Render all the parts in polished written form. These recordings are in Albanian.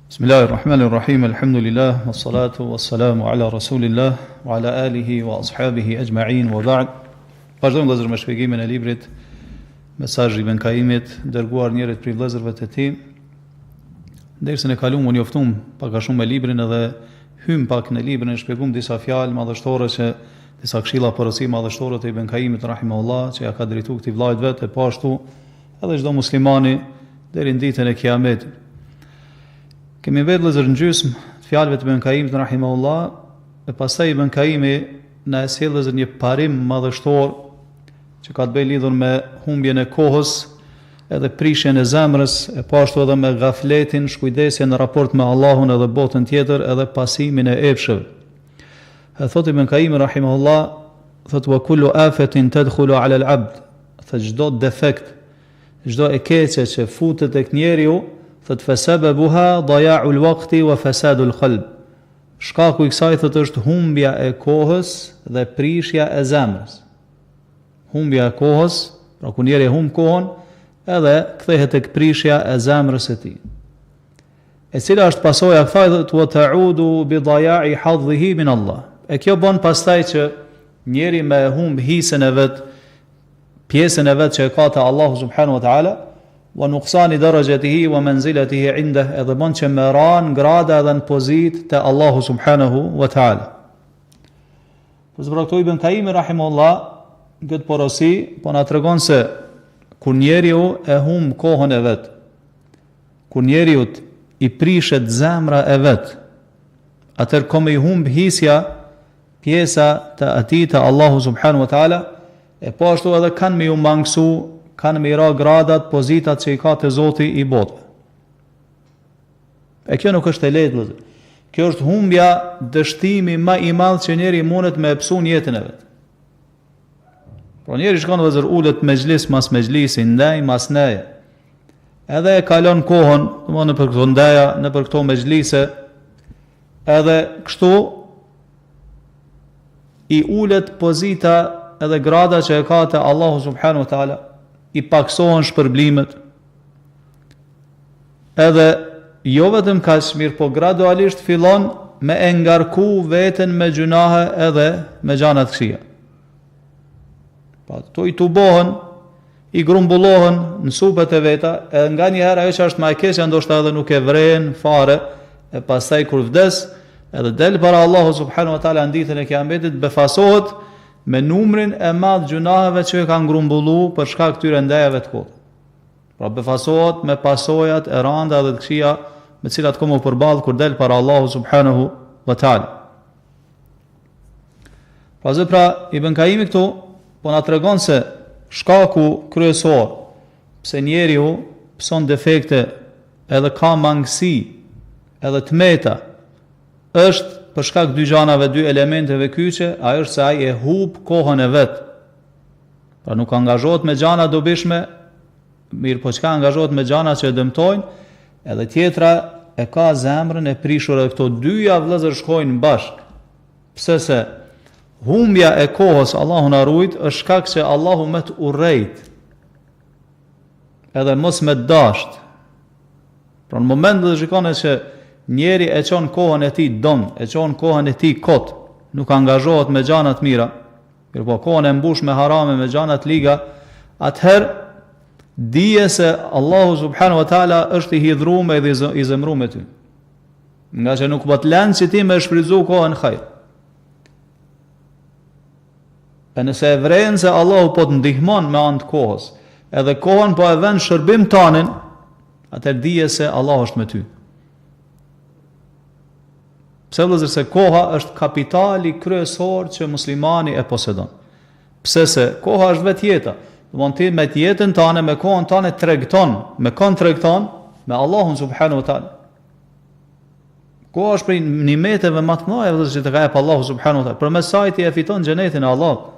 Bismillahirrahmanirrahim, alhamdulillah, wassalatu wassalamu ala rasulillah, wa ala alihi wa ashabihi ajma'in, wa ba'd. Vazhdojmë vëllezër me shpjegimin e librit Mesazhi Ibn Kaimit, dërguar njerit prej vëllezërve të tij. Dersën e kaluam u njoftum pak a shumë me librin edhe hym pak në librin e shpjegum disa fjalë madhështore që disa këshilla porosi madhështore të Ibn Kaimit rahimahullah që ja ka drejtuar këtij vllajt vet e po ashtu edhe çdo muslimani deri në ditën e Kiametit. Kemi vetë vëllezër në gjysmë fjalëve të Ibn Kaimit rahimahullah, e pastaj Ibn Kaimi na sjell vëllezër një parim madhështor që ka të bëjë lidhur me humbjen e kohës, edhe prishjen e zemrës, e po ashtu edhe me gafletin, shkujdesjen në raport me Allahun edhe botën tjetër, edhe pasimin e epshëve. Thot Ibn Kaimi rahimahullah, thot wa kullu afatin tadkhulu ala al-abd, thot çdo defekt, çdo e keqe që futet tek njeriu, thot fasababuha daya'u al-waqti wa fasadu al-qalb. Shkaku i kësaj thot është humbja e kohës dhe prishja e zemrës. Humbja e kohës, pra kur njeri humb kohën, edhe kthehet tek prishja e zemrës së tij. E cila është pasojë e kësaj thot wa ta'udu bi daya'i hadhihi min Allah. E kjo bën pastaj që njeri me humb hisën e vet, pjesën e vet që e ka te Allahu subhanahu wa taala, wa nuqsani darajatihi wa manzilatihi indah, edhe bën që me ran grada dhe në pozitë te Allahu subhanahu wa taala. Po zbrakto Ibn Kaimi rahimahullah këtë porosi po na tregon se kur njeriu e humb kohën e vet, kur njeriu i prishet zemra e vet, atëherë kom i humb hisja pjesa të atij te Allahu subhanahu wa taala, e po ashtu edhe kanë me ju mangësu, kanë me i ra gradat, pozitat që i ka të Zoti i botëve. E kjo nuk është e lehtë, vëllezër. Kjo është humbja, dështimi më i madh që njeri mundet me psu jetën e vet. Por njeri shkon vëllezër ulet mezhlis mas mezhlisi, ndaj mas ndaje. Edhe e kalon kohën, domthonë për këto ndaja, në për këto mezhlise, edhe kështu i ulet pozita edhe grada që e ka te Allahu subhanahu wa taala, i paksohen shpërblimet, edhe jo vetëm kaq mirë, po gradualisht fillon me e ngarku veten me gjunahe edhe me gjana të këqija. Pa to i tubohen, i grumbullohen në supet e veta, edhe nga një herë ajo që është më e keqja ndoshta edhe nuk e vren fare, e pastaj kur vdes, edhe del para Allahu subhanahu wa taala në ditën e Kiametit, befasohet me numrin e madh gjunaheve që e kanë grumbullu për shkak këtyre ndajave të kotë. Pra befasohet me pasojat e randa dhe të këqija me cilat komo përballë kur del para Allahu subhanahu wa taala. Pra Ibn Kaimi këtu po na tregon se shkaku kryesor pse njeriu pson defekte edhe ka mangësi edhe tmeta është për shkak dy gjanave, dy elementeve kyçe, ajo është se ai e humb kohën e vet. Pra nuk angazhohet me gjana dobishme, mirë po çka angazhohet me gjana që e dëmtojnë, edhe tjetra e ka zemrën e prishur, edhe këto dyja vëllezër shkojnë bashk. Pse se humbja e kohës, Allahu na ruajt, është shkak që Allahu më të urrejt, edhe mos me dasht. Pra në moment dhe shikone që njeri e çon kohën e tij dom, e çon kohën e tij kot, nuk angazhohet me gjana të mira, por po kohën e mbush me harame, me gjana të liga, atëherë dije se Allahu subhanahu wa taala është i hidhruar dhe i zemruar me ty. Nga që nuk po të lën që ti me shfrytzu kohën hajr. E nëse e vren se Allahu po të ndihmon me anë të kohës, edhe kohën po e vën shërbim tanin, atëherë dije se Allahu është me ty. Pse vëllezër se koha është kapitali kryesor që muslimani e posedon. Pse se koha është vetë jeta. Domthon ti me jetën tënde, me kohën tënde tregton, me kon tregton me Allahun subhanahu wa taala. Koha është prej nimeteve më të mëdha vëllezër që të ka jep Allahu subhanahu wa taala. Përmes saj ti e fiton xhenetin e Allahut.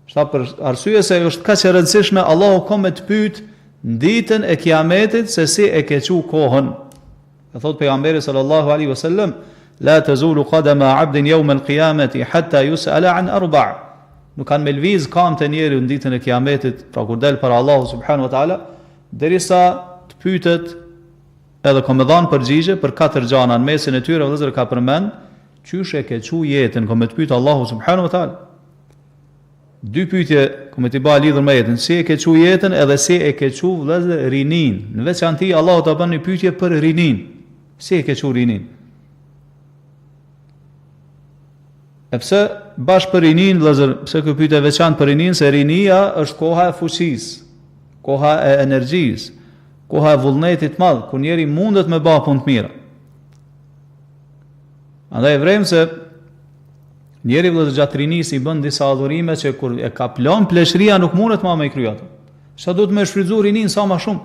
Shta për arsye se është kaq e rëndësishme, Allahu ka me të pyet në ditën e Kiametit se si e ke qu kohën. E thot pejgamberi sallallahu alaihi wasallam, la tazulu qadama 'abdin yawm al-qiyamati hatta yus'ala an arba'. Nuk kanë me lviz kam të njeriu në ditën e Kiametit, pra kur del para Allahu subhanahu wa taala, derisa të pyetet edhe ka me dhanë përgjigje për 4 gjana. Në mesin e tyre vëllezër ka përmend qysh e ke çu jetën, ka me të pyet Allahu subhanahu wa taala. 2 pyetje ka me t'i ba lidhur me jetën, si e ke çu jetën edhe si e ke çu vëllezër rinin. Në veçanti Allahu ta bën një pyetje për rinin. Si e ke çu rinin? E pse bash për rinin, vëllezër, pse kjo pyetje e veçantë për rinin, se rinia është koha e fuqisë, koha e energjisë, koha e vullnetit madh, kur njeri mundet me bë punë të mira. Andaj vrem se njeri vëllezër gjatë rinisë i bën disa adhurime që kur e ka plan pleshria nuk mundet më me i krye ato. Sa duhet me shfrytzu rinin sa më shumë.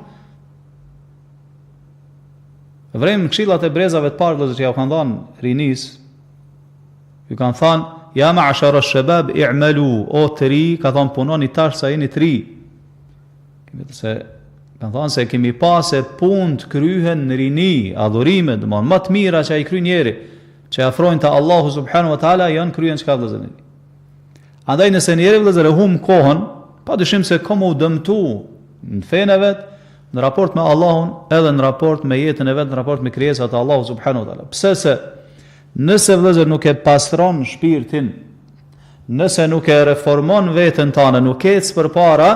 Vrem këshillat e brezave të parë vëllezër që ja kanë dhënë rinisë, ju kanë thënë, ja ma'ashara ash-shabab i'malu, o të ri, ka thënë punoni tash sa jeni të ri. Se kanë thënë se kemi pasë punë të kryhen në rini, adhurime, domthon më të mira që ai kryen njeri, që afrojnë te Allahu subhanahu wa taala janë kryen çka vëllezër. Andaj nëse njeri vëllezër e humb kohën, padyshim se ka u dëmtu në fenë e vet, në raport me Allahun, edhe në raport me jetën e vet, në raport me krijesat e Allahu subhanahu wa taala. Pse se nëse vëllezër nuk e pastron shpirtin, nëse nuk e reformon veten tënde, nuk ec përpara,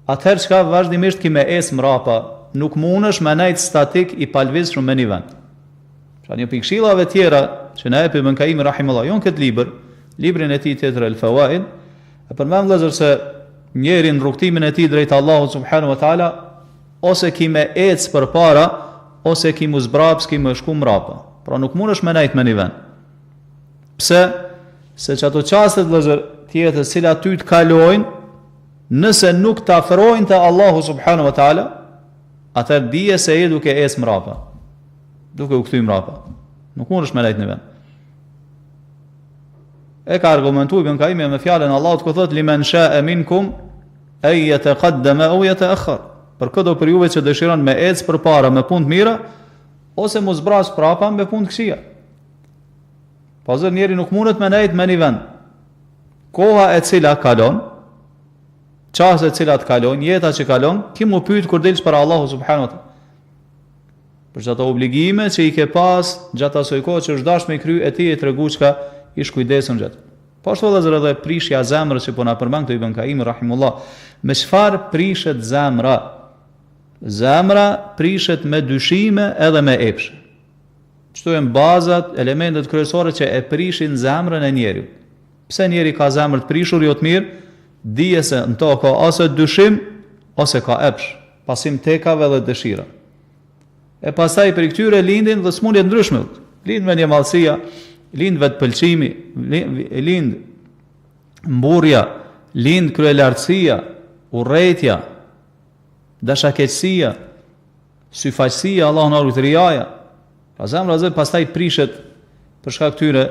atëherë çka vazhdimisht ki me ec mrapa, nuk mundesh me nejt statik i palvizshëm me një vend. Pra një pikëshillave tjera që na jep Ibn Qayyim rahimahullah, jo në këtë librin e tij tjetër El Fawaid, e përmend vëllezër se njeri në rrugtimin e tij drejt Allahut subhanahu wa taala, ose ki me ec përpara, ose ki mu zbraps, ki më shku mrapa. Pra nuk mundesh me nejt me një vend. Pse? Se që ato qastet vëllezër tjetër cilat ty të kalojnë, nëse nuk të afrojnë të Allahu subhanahu wa taala, atëherë dije se je duke ecë mrapa, duke u kthy mrapa. Nuk mundesh me nejt në vend. E ka argumentuar Ibn Qayyim me fjalën e Allahut ku thotë limen sha'a minkum ay yataqaddama aw yata'akhkhar. Për këto për juve që dëshiron me ecë përpara me punë të mira, ose mos zbras prapa me punë të këqija. Pazër njeri nuk mundet me nejt me një vend. Koha e cila kalon, qasë e cilat kalon, jeta që kalon, ki mu pyet kur delsh për Allahu subhanahu wa taala. Për çdo obligime që i ke pas gjatë asoj kohë që është dash me kry, e ti e tregu çka ish kujdesën gjatë. Po ashtu edhe prishja e zemrës që po na përmend këtu Ibn Qayyim rahimullah. Me çfarë prishet zemra? Zemra prishet me dyshime edhe me epshe. Çto janë bazat, elementet kryesore që e prishin zemrën e njeriu. Pse njeri ka zemër të prishur jo të mirë? Dije se në to ka ose dyshim, ose ka epsh, pasim tekave dhe dëshira. E pastaj për këtyre lindin dhe smundje ndryshme. Lind me një mallësia, lind vetë pëlqimi, lind mburja, lind kryelartësia, urrëtia, dashakeqësia, syfaqësia, Allah në arru të riaja. Pa zemra zë pastaj prishet për shkak këtyre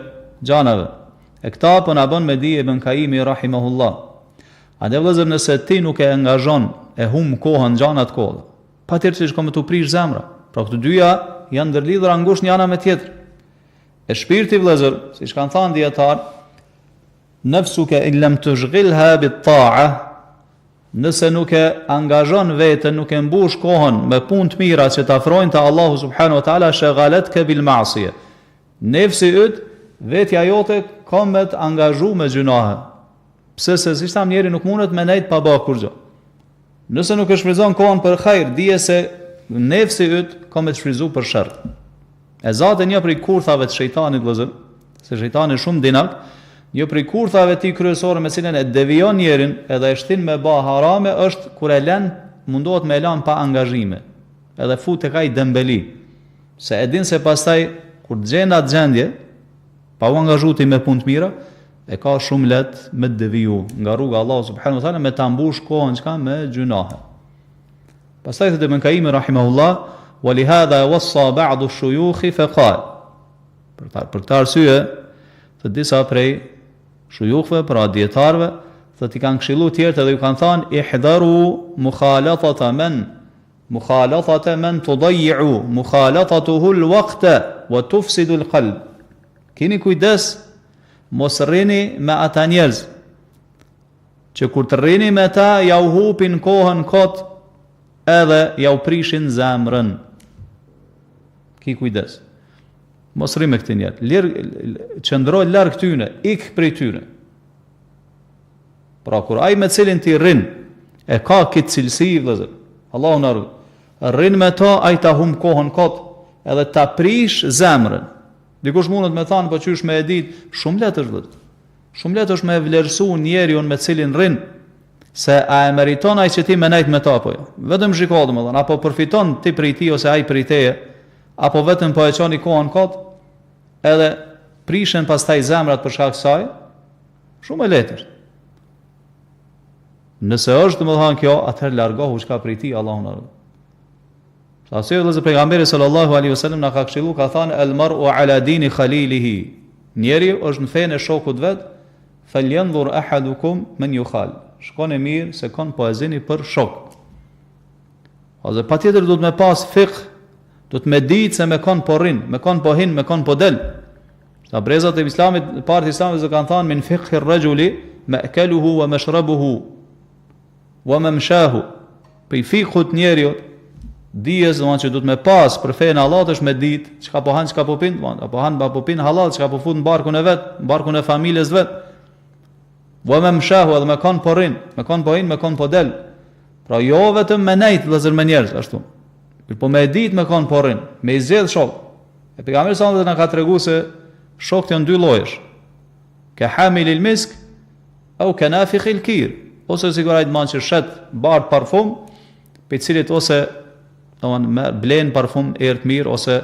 gjanave. E këta për në bën me di Ibn Qayyim rahimahullah. A dhe vëllezër nëse ti nuk e angazhon, e hum kohën gjanat kohë, pa tërë që shko me të prish zemra. Pra këtë dyja janë ndërlidhura ngushtë njëna me tjetër. E shpirti vëllezër, si shkanë thanë dietar, nafsuka in lam tushghilha bit ta'a, nëse nuk e angazhon veten, nuk e mbush kohën me punë të mira që të afrojnë te Allahu subhanahu wa taala, shaghalatka bil ma'siyah. Nefsi yt, vetja jote ka me të angazhu me gjunahe. Pse se si shtam njeri nuk mundet me nejt pa ba kur gjo. Nëse nuk e shfryzon kohën për hajër, dije se nefsi yt ka me të shfryzu për shërr. E zate një prej kurthave të shejtanit vëllezër, se shejtani shumë dinak, një prej kurthave ti kryesore me cilën e devijon njerin edhe e shtin me ba harame është kur e lën, mundohet me lën pa angazhime. Edhe fut tek ai dembeli. Se e din se pastaj kur gjen atë gjendje, pa u angazhuar me punë të mira, e ka shumë let me deviju nga rruga Allahu subhanahu wa taala, me ta mbush kohën çka me gjunahe. Pastaj thotë Ibn Qayyim rahimahullah, wa li hadha wassa ba'd ash-shuyukh fa qala. Për këtë arsye, të disa prej shuyukhve, pra dietarëve, thotë i kanë këshilluar tjerë edhe ju kanë thënë ihdaru mukhalatata man tudayyi'u mukhalatatuhu al-waqta wa tufsidu al-qalb. Keni kujdes, mos rrini me ata njerëz që kur të rrini me ta ja u hupin kohën kot edhe ja u prishin zemrën. ki kujdes. Mos rri me këtë njerë, qëndroj larg tyne, ik prej tyne. Pra kur ai me cilin ti rrin, e ka këtë cilësi, vëllezër, Allahu na ruaj. Rrin me ta, ai ta hum kohën kot, edhe ta prish zemrën. Dikush mundet me thanë, po qysh me e dit, shumë letë është vëllezër. Shumë letë është me vlerësu njeriun me cilin rrin, se a e meriton ai që ti me nejt me ta apo jo. Vetëm shiko domethënë, apo përfiton ti prej tij ose ai prej teje, apo vetëm po e çoni kohën kot, edhe prishen pastaj zemrat për shkak saj, shumë e lehtë. Nëse është domethënë kjo, atëherë largohu çka prej tij, Allahu na ruaj. Sa se Allahu pejgamberi sallallahu alaihi wasallam na ka këshillu, ka thënë el mar'u ala dini khalilihi. Njeri është në fenë e shokut vet, falyanzur ahadukum man yukhal. Shkon e mirë se kon po e zini për shok. Ose patjetër do të me pas fiqh, do të me ditë se me kon po rrin, me kon po hin, me kon po del. Sa brezat e Islamit, partë e Islamit kanë thënë min fiqhi ar-rajuli ma'kaluhu wa mashrabuhu wa mamshahu. Pe fiqhut njeriu dijes domethënë që do të me pas për fenë e Allahut është me ditë çka po han, çka po pin, apo han apo pin halal, çka po fut në barkun e vet, në barkun e familjes vet. Wa mamshahu, edhe me kon po rrin, me kon po hin, me kon po del. Pra jo vetëm me nejt vëllezër me njerëz ashtu. Po me ditë me kon po rrin, me i zgjedh shok. E pejgamberi sa na ka treguar se shokët janë dy llojesh. Ka hamilil misk au ka nafikhil kir. Ose sigurisht man që shet bart parfum, pe cilit ose domthonë blen parfum erë të mirë, ose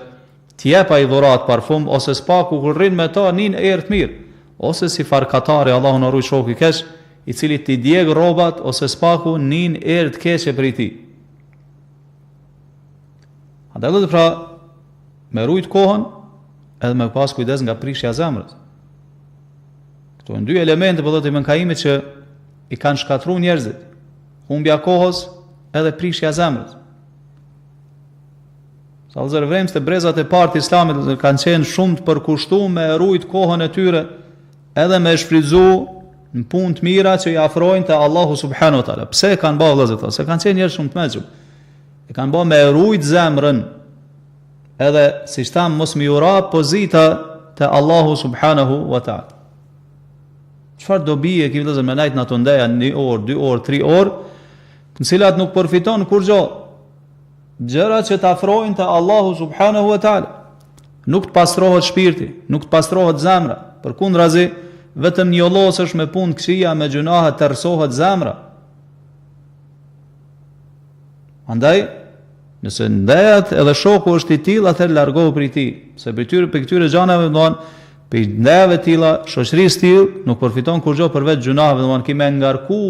t'jep ai dhurat parfum, ose spaku kur rrin me ta nin erë të mirë, ose si farkatari, Allahu na ruaj shoku i keq, i cili ti djeg rrobat ose spaku nin erë të keqe prej tij. Andaj do pra me rujt kohën edhe me pas kujdes nga prishja e zemrës. Këto janë dy elemente po thotë Ibn Kaimit që i kanë shkatruar njerëzit. Humbja kohës edhe prishja e zemrës. Sa vëllezër vrems të brezat e parë të Islamit kanë qenë shumë të përkushtuar me rujt kohën e tyre edhe me shfrytzu në punë të mira që i afrojnë te Allahu subhanahu wa taala. Pse e kanë bërë vëllezër? Se kanë qenë njerëz shumë të mëshëm. E kanë bërë me rujt zemrën. Edhe siç tham mos më ura pozita te Allahu subhanahu wa taala. Çfarë dobi e ke vëllezër me najt në ato ndeja 1 orë, 2 orë, 3 orë, në cilat nuk përfiton kurrë. Gjërat që të afrojnë te Allahu subhanahu wa taala. Nuk të pastrohet shpirti, nuk të pastrohet zemra. Përkundrazi, vetëm njollosesh me punë këqija, me gjunahe të rësohet zemra. Andaj, nëse ndajat edhe shoku është i tillë, atëherë largohu prej tij, se për këtyre gjanave për ndajave tilla, shoqërisë tillë nuk përfiton kurrë përveç gjunave, domethënë kimë ngarku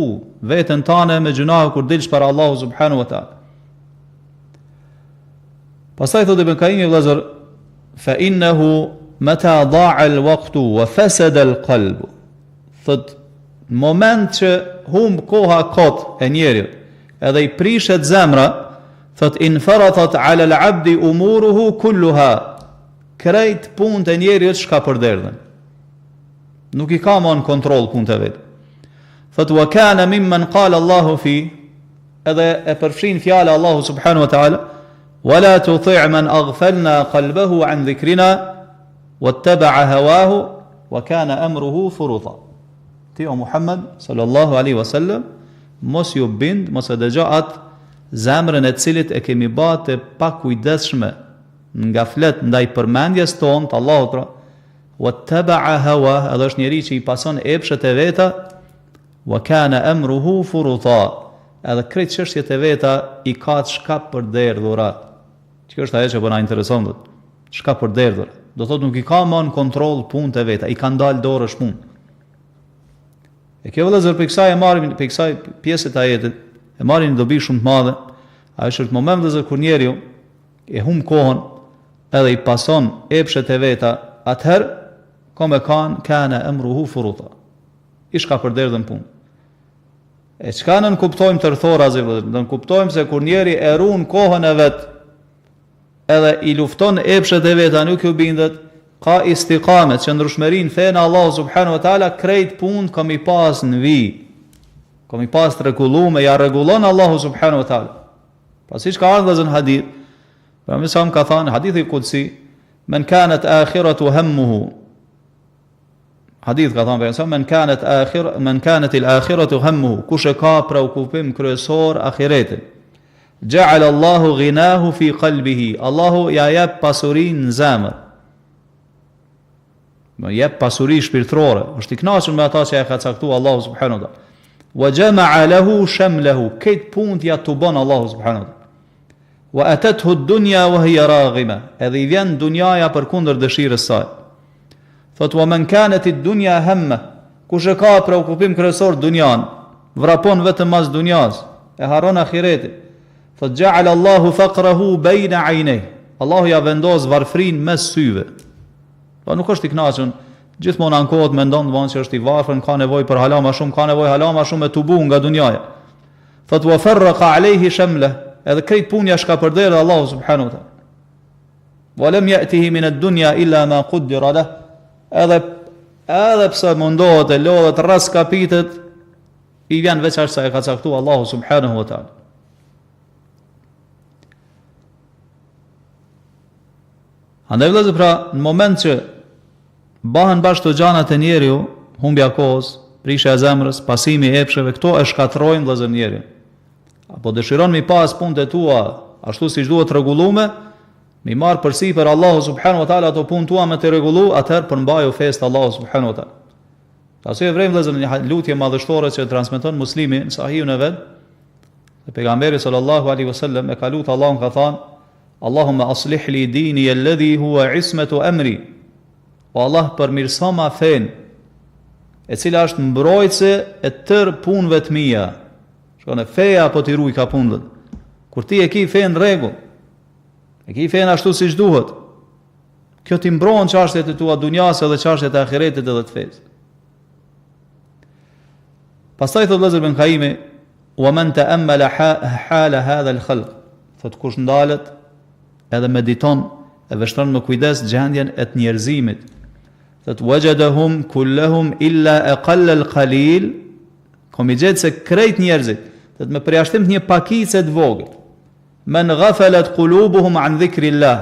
veten tane me gjunave kur dilsh para Allahu subhanahu wa taala. Pastaj thotë Ibn Kaimi vëllazër, fa innahu mata da'a al-waqtu wa fasada al-qalb. Thot në moment që humb koha kot e njerit, edhe i prishet zemra, thot infaratat 'ala al-'abdi umuruhu kulluha. Krejt punët e njerit shka përderdhen. Nuk i ka më në kontrol punët e vetë. Thot wa kana mimman qala Allahu fi, edhe e përfshin fjala Allahu subhanahu wa ta'ala, ولا تطع من أغفلنا قلبه عن ذكرنا واتبع هواه وكان أمره فرطا. Ti o Muhammed sallallahu alaihi wasallam mos ju bind, mos e dëgjoat zemrën e cilit e kemi bate pa kujdesshme nga flet ndaj përmendjes tonë të Allahut, pra wattaba'a hawa, edhe është njeri që i pason epshet e veta, wa kana amruhu furuta, edhe krejt çështjet e veta i ka të shkap për derdhurat. Kjo është ajo që po na intereson dot. Çka për derdhur? Do thotë nuk i ka më në kontroll punët e veta, i kanë dalë dorësh punë. E kjo vëllazër për kësaj e marrim, për kësaj pjesë të ajetit, e marrin dobi shumë të madhe. Ai është moment vëllazër kur njeriu e humb kohën edhe i pason epshet e veta, atëherë come kana amruhu furuta. I shka për derdhën punë. E çka nën kuptojmë të rthorazi vëllazër? Nën kuptojmë se kur njeri e ruan kohën e vet, edhe i lufton epshet e veta, nuk ju bindet, ka istiqamet, qëndrueshmërinë fen Allahu subhanahu wa taala, krejt punë kam i pas në vi. Kam i pas të rregulluar, ja rregullon Allahu subhanahu wa taala. Pasi ka ardhur në hadith, Pejgamberi sa ka thënë hadithi qudsi, men kanat akhiratu hammuhu. Hadith ka thënë pejgamberi, men kanat al-akhiratu hammuhu, kush e ka preokupim kryesor ahiretin. Ja'ala Allahu ghinahu fi qalbihi. Allahu ja jep pasurinë në zemër. Më jep pasuri shpirtërore, është i kënaqur me ata që ja ka caktuar Allahu subhanahu wa taala. Wa jama'a lahu shamlahu, këtë punë ja të bën Allahu subhanahu wa taala. Wa atathu ad-dunya wa hiya raghima, edhe i vjen dunjaja përkundër dëshirës së saj. Thot wa man kanat ad-dunya hamma, kush e ka preokupim kryesor dunjan, vrapon vetëm as dunjas, e harron ahiretin. Thot ja'ala Allahu faqrahu bayna 'aynayhi, Allahu ja vendos varfrin mes syve. Po nuk është i kënaqur, gjithmonë ankohet mendon vonë që është i varfër, ka nevojë për hala më shumë, ka nevojë hala më shumë me tubu nga dunjaja. Thot wa farraqa 'alayhi shamla, edhe krejt punja shka përderë Allahu subhanahu wa taala. Wa lam ya'tihi min ad-dunya illa ma quddira lahu, edhe pse mundohet e lodhet rras kapitet, i vjen veç sa e ka caktuar Allahu subhanahu wa taala. Andaj vëllezër, pra në moment që bahen bashkë të gjanat e njeriu, humbja kohës, prishja e zemrës, pasimi i epsheve, këto e shkatrojnë vëllezër njeriu. Apo dëshiron mi pas punët e tua ashtu siç duhet rregullume, mi marr përsipër Allahu subhanahu wa taala ato punë tua me të rregullu, atëherë përmbaju festë Allahu subhanahu wa taala. Arsye vrem vëllezër një lutje madhështore që transmeton Muslimi në Sahihun e vet, se pejgamberi sallallahu alaihi wasallam e ka lutur Allahun, ka thënë: Allahumma aslih li dini alladhi huwa ismatu amri. O Allah, përmirëso ma fen, e cila është mbrojtëse e tërë punëve të mia. Shkon e feja apo ti ruaj ka punët. Kur ti e ki fen rregull, e ki fen ashtu siç duhet, kjo ti mbron çështjet e tua dunjas edhe çështjet e ahiretit edhe të fesë. Pastaj thot Vëllazër Ibn Kaimi, wa man ta'ammala hala hadha al-khalq, thot kush ndalet edhe mediton e vështron me kujdes gjendjen e të njerëzimit, thot wajadahum kullahum illa aqall al-qalil, komi gjetë se krejt njerëzit, thot me përjashtim të një pakicë të vogël, men ghafalat qulubuhum an dhikrillah,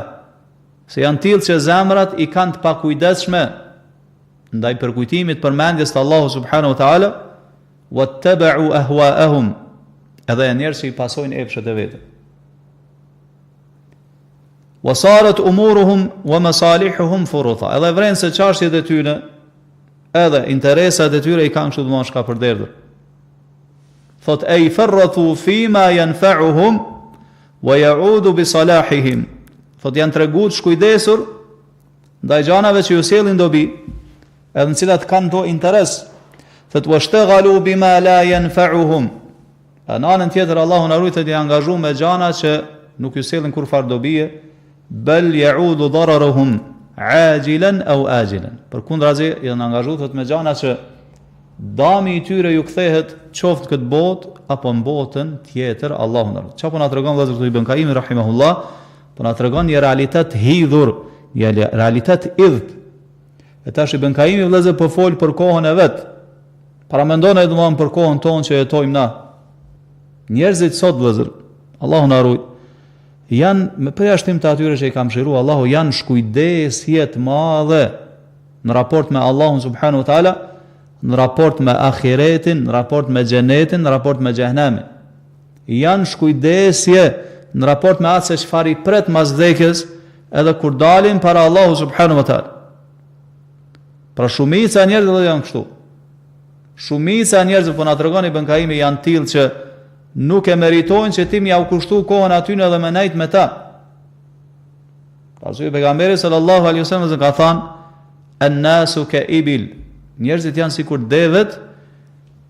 se janë tillë që zemrat i kanë të pakujdesshme ndaj përkujtimit përmendjes të Allahu subhanahu wa taala, wattaba'u ahwa'ahum, edhe njerëz që i pasojnë epshet e vetë. Wasarat umuruhum wa masalihuhum furutha, edhe vrenë se çështjet e tyre edhe interesat e tyre i kanë kështu domosht ka përderdhur. Thot ay farrathu fima yanfa'uhum wa ya'udu bi salahihim, thot janë treguar shkujdesur ndaj gjanave që ju sjellin dobi, edhe në cilat kanë to interes. Thot washtaghalu bima la yanfa'uhum, në anën tjetër Allahu na ruajtë të angazhuar me gjana që nuk ju sjellin kur far dobie, bel ya'udu dararuhum ajilan aw ajilan, përkundrazi janë angazhuar thot me gjana që dami i tyre ju kthehet qoftë këtë botë apo në botën tjetër. Allahu na ruaj. Çfarë po na tregon Vëllazër Ibn Kaimi rahimahullah? Po na tregon një realitet hidhur, një realitet idht. E tash Ibn Kaimi Vëllazër po fol për kohën e vet. Para mendon domthon për kohën tonë që jetojmë na. Njerëzit sot Vëllazër, Allahu na ruaj, janë me përjashtim të atyre që i kam mëshiruar Allahu, janë shkujdesje të madhe në raport me Allahun subhanahu wa taala, në raport me ahiretin, në raport me xhenetin, në raport me xhehenemin. Janë shkujdesje në raport me atë se çfarë i pret mas vdekjes, edhe kur dalin para Allahu subhanahu wa taala. Pra shumica e njerëzve janë kështu. Shumica e njerëzve, po na tregon Ibn Kaimi, janë tillë që nuk e meritojnë që ti m'ja u kushtu kohën aty edhe me nejt me ta. Pastaj pejgamberi sallallahu alaihi wasallam ka thënë: "An-nasu ka ibil", njerëzit janë sikur devet,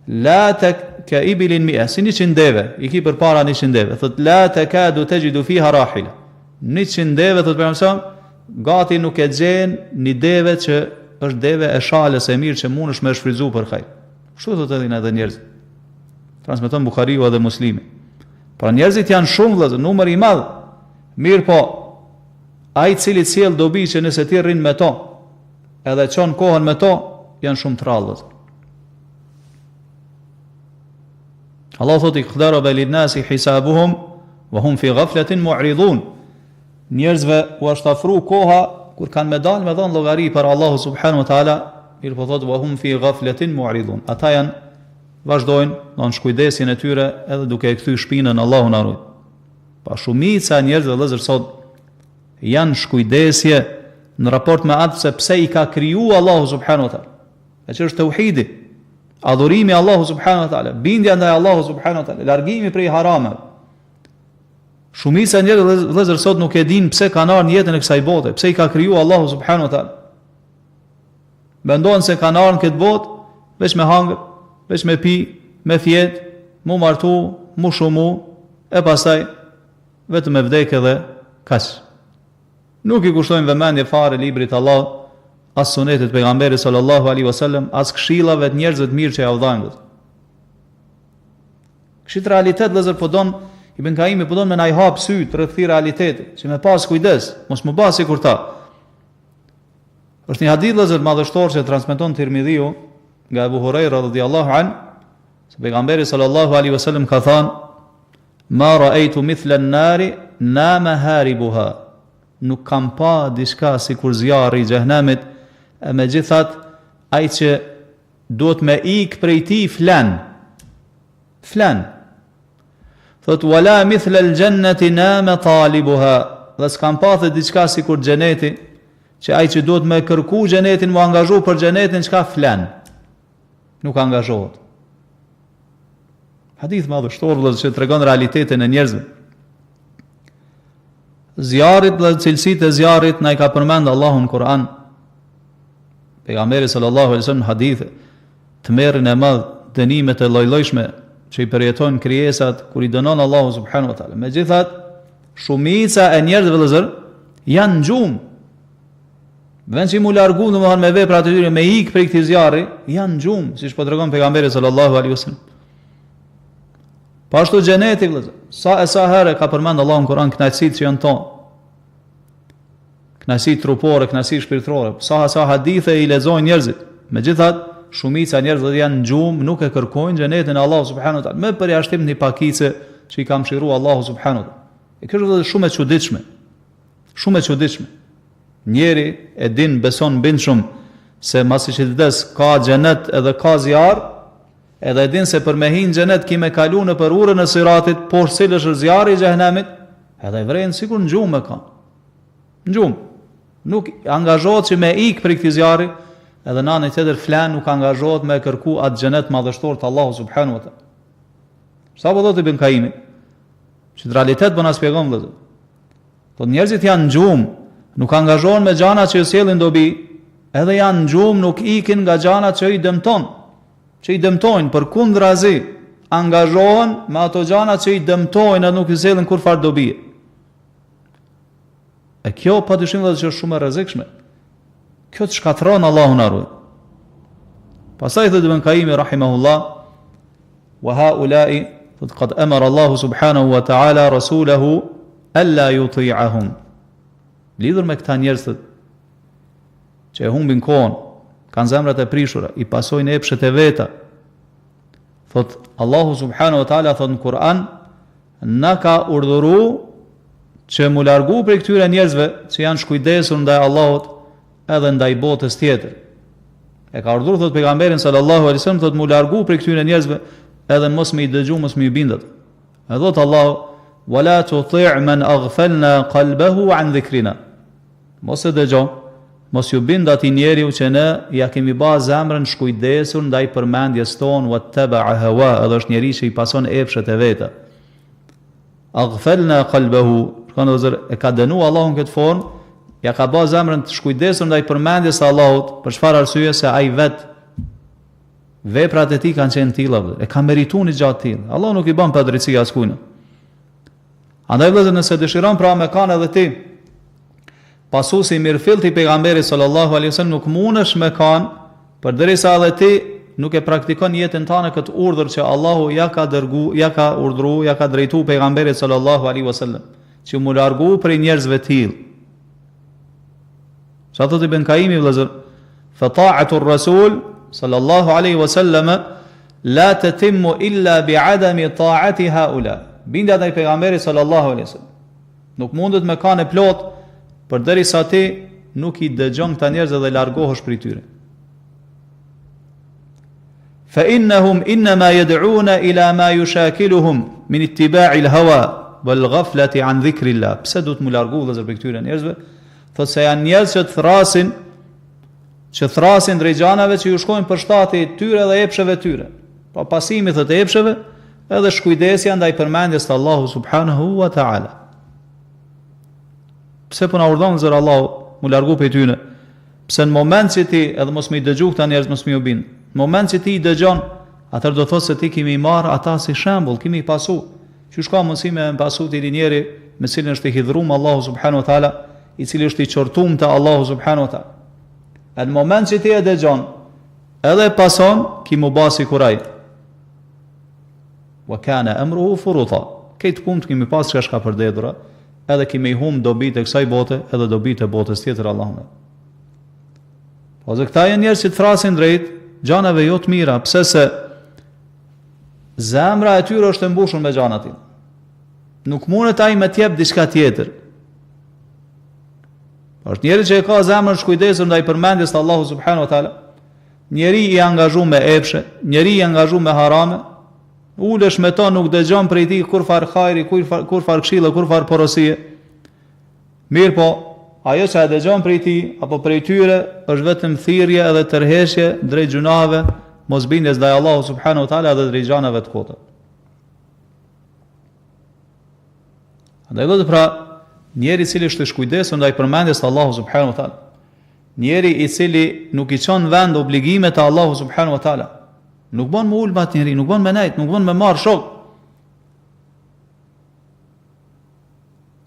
la ka ibilin mi'a, si 100 deve, i ki përpara 100 deve. Thot la takadu tajidu fiha rahila. 100 deve, thot pejgamberi, gati nuk e gjen një deve që është deve e shalës e mirë që mundesh me shfrytzu për hajër. Kështu thotë edhe njerëzit. Transmeton Buhariu edhe Muslimi. Pra njerëzit janë shumë vëllezër, numër i madh. Mirë po, ai i cili sjell dobi që nëse ti rrin me to, edhe çon kohën me to, janë shumë të rrallë. Allah thotë: "Iqdaraba lin-nasi hisabuhum wa hum fi ghaflatin mu'ridun." njerëzve u është afru koha kur kanë me dalë me dhënë llogari për Allahu subhanahu wa taala, mirë po thotë wa hum fi ghaflatin mu'ridun. Ata janë vazhdojnë në shkujdesin e tyre edhe duke e kthy shpinën Allahu na ruaj. Pa shumica njerëzve vëllezër sot janë shkujdesje në raport me atë se pse i ka kriju Allahu subhanahu wa taala. E që është tauhidi, adhurimi Allahu subhanahu wa taala, bindja ndaj Allahu subhanahu wa taala, largimi prej harameve. Shumica njerëz vëllezër sot nuk e din pse kanë ardhur në jetën e kësaj bote, pse i ka kriju Allahu subhanahu wa taala. Mendojnë se kanë ardhur në këtë botë veç me hangër, veç me pi, me fjet, mu martu, mu shumu, e pastaj vetëm me vdekje dhe kaq. Nuk i kushtojnë vëmendje fare librit Allah, as sunetit pejgamberit sallallahu alaihi wasallam, as këshillave të njerëzve të mirë që ja udhajnë. Këshit realitet vëllezër po don Ibn Kaimi po don me na i hap syt rreth këtij realiteti, që me pas kujdes, mos më bë sikur ta. Është një hadith vëllezër madhështor që transmeton Tirmidhiu nga Abu Huraira radhiyallahu an, se pejgamberi sallallahu alaihi wasallam ka thënë: "Ma ra'aytu mithla an-nari nama haribuha." Nuk kam pa diçka sikur zjarri i xhehenamit, e megjithatë ai që duhet me ik prej tij flan. Thot wala mithla al-jannati nama talibuha. Dhe s'kam pa dhe diçka sikur xheneti, që ai që duhet me kërku xhenetin, mu angazhu për xhenetin, çka flan. Nuk angazhohet. Hadith madhështor që tregon realitetin e njerëzve. Zjarrit dhe cilësitë e zjarrit na i ka përmend Allahu në Kur'an. Pejgamberi sallallahu alaihi wasallam hadithe të merrin e madh dënimet e lloj-llojshme që i përjetojnë krijesat kur i dënon Allahu subhanahu wa taala. Megjithatë, shumica e njerëzve vëllezër janë ngjumë. Vend që mu largu domethënë me vepra të tyre, me ik prej këtij zjarri, janë ngjumë, siç po tregon pejgamberi sallallahu alaihi wasallam. Po ashtu xheneti vëllezër, sa herë ka përmend Allahu në Kur'an kënaqësitë që janë tonë. Kënaqësi trupore, kënaqësi shpirtërore. Sa hadithe i lexojnë njerëzit. Megjithatë, shumica njerëzve janë ngjumë, nuk e kërkojnë xhenetin e Allahu subhanahu wa taala, me përjashtim një pakice që i ka mëshiruar Allahu subhanahu wa taala. E kjo është shumë e çuditshme. Shumë e çuditshme. Njeri e din, beson bindshëm se masi që të vdes ka xhenet edhe ka zjarr, edhe e din se për me hinë xhenet ki me kalu në për urën e siratit, por cilësh është zjarri i xhehenamit, edhe e vrejnë sikur në gjumë me ka. Në gjumë. Nuk angazhohet që me ik për këtij zjarri, edhe në anën tjetër flan nuk angazhohet me kërku atë xhenet madhështor të Allahu subhanahu wa taala. Sa po thotë Ibn Kaimi, që realitet po na shpjegon vëllezër. Po njerëzit janë në gjumë, nuk angazhohen me gjana që sjellin dobi, edhe janë në gjumë, nuk ikin nga gjana që i dëmtojnë, përkundrazi, angazhohen me ato gjana që i dëmtojnë edhe nuk i sjellin kurfar dobi. E kjo padyshim vëllezër që është shumë e rrezikshme. Kjo të shkatron Allahu na ruaj. Pastaj thotë Ibn Kaimi rahimahullah, wa haula'i qad amara Allahu subhanahu wa ta'ala rasulahu alla yuti'ahum. Lidhur me këta njerëz që e humbin kohën, kanë zemrat e prishura, i pasojnë epshet e veta. Thot Allahu subhanahu wa ta'ala thot në Kur'an, na ka urdhëruar që mu largu prej këtyre njerëzve që janë shkujdesur ndaj Allahut edhe ndaj botës tjetër. E ka urdhëruar thot pejgamberin sallallahu alaihi wasallam thot mu largu prej këtyre njerëzve edhe mos më i dëgju, mos më i bindet. E thot Allahu wala tuti' man aghfalna qalbahu an dhikrina. Mos e dëgjo, mos ju bind atij njeriu që ne ja kemi bërë zemrën shkujdesur ndaj përmendjes tonë, wattaba'a hawa, edhe është njeriu që i pason epshet e veta. Aghfalna qalbahu, e ka dënu Allahu në këtë formë, ja ka bërë zemrën të shkujdesur ndaj përmendjes së Allahut, për çfarë arsye? Se ai vet veprat e tij kanë qenë tilla, e ka merituar një gjatë tillë. Allahu nuk i bën pa drejtësi askujt. Andaj vëllezër, nëse dëshiron pra me kanë edhe ti pasuesi mirëfillt i pejgamberit sallallahu alaihi wasallam, nuk mundesh me kanë përderisa edhe ti nuk e praktikon jetën tënde këtë urdhër që Allahu ja ka dërguar, ja ka urdhëruar, ja ka drejtuar pejgamberit sallallahu alaihi wasallam, që mu largu prej njerëzve të tillë. Sa thotë Ibn Kaimi vëllezër, fa ta'atu ar-rasul sallallahu alaihi wasallam la tatimmu illa bi'adami ta'ati haula. Bindja ndaj pejgamberit sallallahu alaihi wasallam Nuk mundet me kanë e plot, përderisa ti nuk i dëgjon këta njerëz dhe largohesh prej tyre. Fa innahum inma yad'una ila ma yushakiluhum min ittiba'i al-hawa wal ghaflati an dhikrillah. Pse duhet mu largu vëllezër prej këtyre njerëzve? Thotë se janë njerëz që thrasin drejt gjanave që ju shkojnë për shtati tyre dhe epsheve tyre. Pa pasimi thotë epsheve, edhe shkujdesja ndaj përmendjes të Allahu subhanahu wa ta'ala. Pse po na urdhon zot Allahu mu largu prej tyre? Pse në moment që ti, edhe mos më i dëgju këta njerëz, mos më u bin. Në moment që ti i dëgjon, atëherë do thotë se ti kimi marr ata si shembull, kimi pasu. Qysh ka mundësi me pasu ti njeri me cilin është i hidhrum Allahu subhanahu wa ta'ala, i cili është i qortum të Allahu subhanahu wa ta'ala. Në moment që ti e dëgjon, edhe pason, ki mu basi kuraj. Wa kana amruhu furuta. Këtë punë kimi pas çka shka përdedhura, edhe kimi hum dobit e kësaj bote, edhe dobit e botës tjetër Allahun. Po zë këta janë njerëz që thrasin drejt gjanave jo të mira, pse se zemra e tyre është e mbushur me gjana të tilla. Nuk mundet ai me t'jep diçka tjetër. Është njeri që e ka zemrën shkujdesur ndaj përmendjes të Allahu subhanahu wa taala, njeri i angazhuar me epshe, njeri i angazhuar me harame, ulesh me to nuk dëgjon prej tij kur far hajri, kur far këshilla, kur far porosie. Mirë po, ajo që e dëgjon prej tij apo prej tyre është vetëm thirrje edhe tërheqje drejt gjunave, mosbindjes ndaj Allahu subhanahu wa taala dhe drejt gjanave të kota. Andaj do të pra, njeri i cili është i shkujdesur ndaj përmendjes të Allahu subhanahu wa taala, njeri i cili nuk i çon vend obligime të Allahu subhanahu wa taala, nuk bën me ulmat njeri, nuk bën me nejt, nuk bën me marr shok.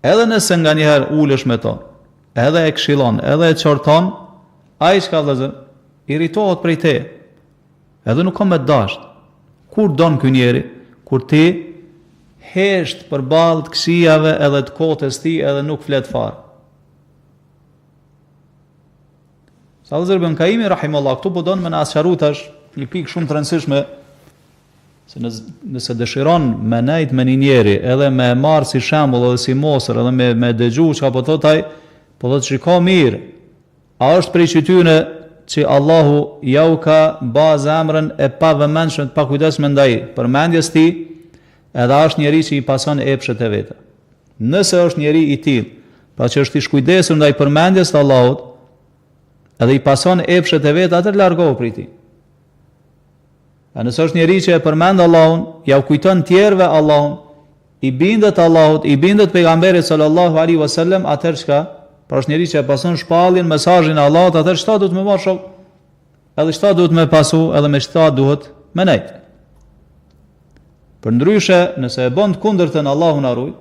Edhe nëse nganjëherë ulesh me to, edhe e këshillon, edhe e qorton, ai çka vëllazë, irritohet prej teje. Edhe nuk ka me dasht. Kur don ky njeri, kur ti hesht përballë të këqijave edhe të kotës ti edhe nuk flet fare. Sa vëllazër Ibn Kaimi rahimahullah këtu po don me na asharutash një pikë shumë të rëndësishme, se nëse dëshiron me nejt me një njeri, edhe me marë si shembull edhe si mosër, edhe me dëgju çka po thot ai, po thot shiko mirë, a është prej qytyne që Allahu ja u ka ba zemrën e pa vëmendshme, pa kujdesshme ndaj përmendjes tij, edhe është njeri që i pason epshet e veta. Nëse është njeri i tillë, pra që është i shkujdesur ndaj përmendjes të Allahut, edhe i pason epshet e veta, atë largohu prej tij. A nëse është njeri që e përmend Allahun, ja u kujton tjerëve Allahun, i bindet Allahut, i bindet pejgamberit sallallahu alaihi wasallam, atëherë çka? Pra është njeri që e pason shpalljen, mesazhin e Allahut, atëherë çfarë duhet me marr shok? Edhe çfarë duhet me pasu, edhe me çfarë duhet me nejt. Përndryshe, nëse e bën të kundërtën, Allahu na ruaj,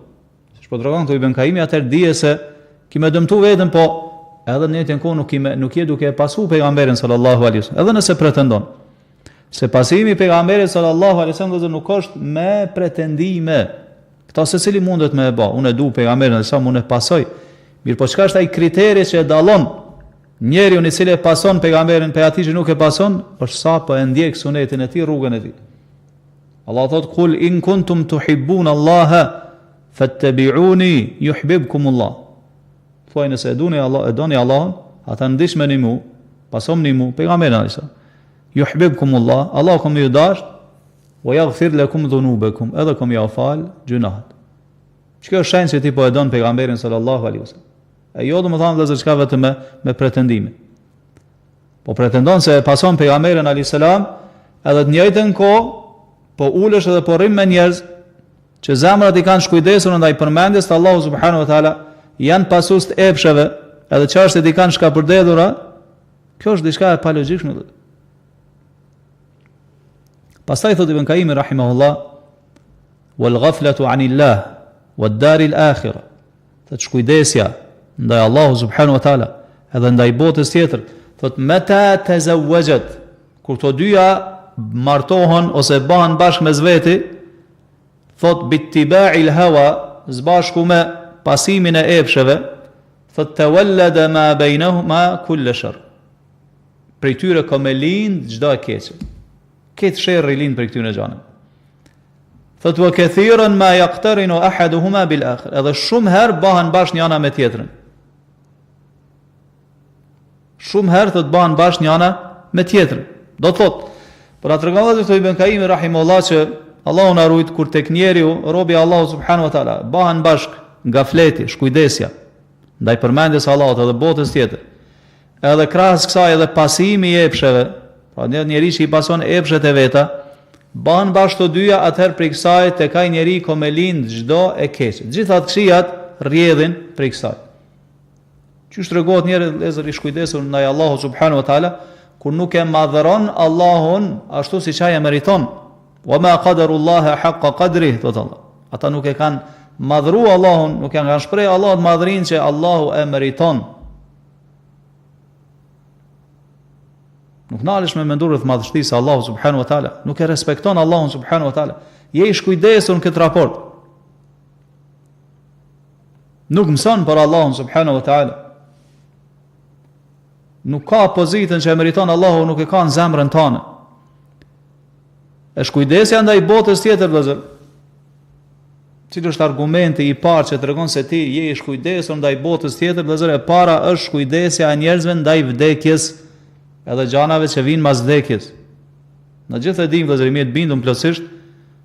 siç po tregon këtu Ibn Kaimi, atëherë dije se ki më dëmtu veten, po edhe në jetën kohë nuk je duke e pasu pejgamberin sallallahu alaihi wasallam, edhe nëse pretendon. Se pasimi pejgamberit sallallahu alaihi wasallam nuk është me pretendime. Këta secili mundet me e bë. Unë e du pejgamberin, sa unë e pasoj. Mirë, po çka është ai kriteri që e dallon njeriu i cili e pason pejgamberin prej atij që nuk e pason, është sa po e ndjek sunetin e tij, rrugën e tij. Allah thot: "Kul in kuntum tuhibbuna Allaha fattabi'uni yuhibbukumullah." Thuaj nëse e doni Allahun, ata ndihmeni mua, pasoni mua pejgamberin alaihi wasallam. Yuhibbukumullah, Allah kom ju dash, wa yaghfir lakum dhunubakum, edhe kom ju fal gjunahet. Çka është shenjë se ti po e don pejgamberin sallallahu alaihi wasallam. E jo do të thonë vëllazër çka vetëm me pretendime. Po pretendon se e pason pejgamberin alaihi salam, edhe të njëjtën kohë po ulesh edhe po rrim me njerëz që zemrat i kanë shkujdesur ndaj përmendjes të Allahu subhanahu wa taala, janë pasues të epsheve, edhe çështjet i kanë shkapërdhura. Kjo është diçka e palogjikshme. Pastaj thot Ibn Kaimi rahimahullah, wal ghaflatu anillah wad daril akhirah. Të shkujdesja ndaj Allahu subhanahu wa taala edhe ndaj botës tjetër. Thot meta tazawwajat, kur to dyja martohen ose bëhen bashkë me zveti, thot bittiba'il hawa, zbashku me pasimin e epsheve, thot tawallada ma bainahuma kull shar. Prej tyre ka me lind çdo e keqe. Këtë sherrë i lind për këtyre gjane. Thot wa kathiran ma yaqtarinu ahaduhuma bil akhar. Edhe shumë herë bahen bashkë njëra me tjetrën. Shumë herë thot bahen bashkë njëra me tjetrën. Do thot, por atë tregon Allahu Ibn Kaimi rahimahullah që Allahu na rujt kur tek njeriu, robi Allahu subhanahu wa taala, bahen bashkë gafleti, shkujdesja ndaj përmendjes Allahut edhe botës tjetër. Edhe krahas kësaj edhe pasimi i epsheve, pra njeriu që i pason epshet e veta, bahen bashkë të dyja, atëherë prej kësaj tek ai njeriu ko me lind çdo e keq. Gjithë ato këqijat rrjedhin prej kësaj. Qysh tregohet njeriu lezër i shkujdesur ndaj Allahut subhanahu wa taala, kur nuk e madhëron Allahun ashtu siç ai e meriton. Wa ma qadarullaha haqqa qadrihi, thot Allah. Ata nuk e kanë madhru Allahun, nuk e kanë shpreh Allahut madhrinë që Allahu e meriton. Nuk nalesh me mendur rreth madhështisë së Allahut subhanahu wa taala, nuk e respekton Allahun subhanahu wa taala. Je i shkujdesur në këtë raport. Nuk mëson për Allahun subhanahu wa taala. Nuk ka pozitën që e meriton Allahu, nuk e ka në zemrën tënde. E shkujdesja ndaj botës tjetër, vëllazër. Cili është argumenti i parë që tregon se ti je i shkujdesur ndaj botës tjetër, vëllazër? E para është shkujdesja e njerëzve ndaj vdekjes, edhe gjanave që vinë mas vdekjes. Në gjithë e dim, vëllazër, jemi të bindur plotësisht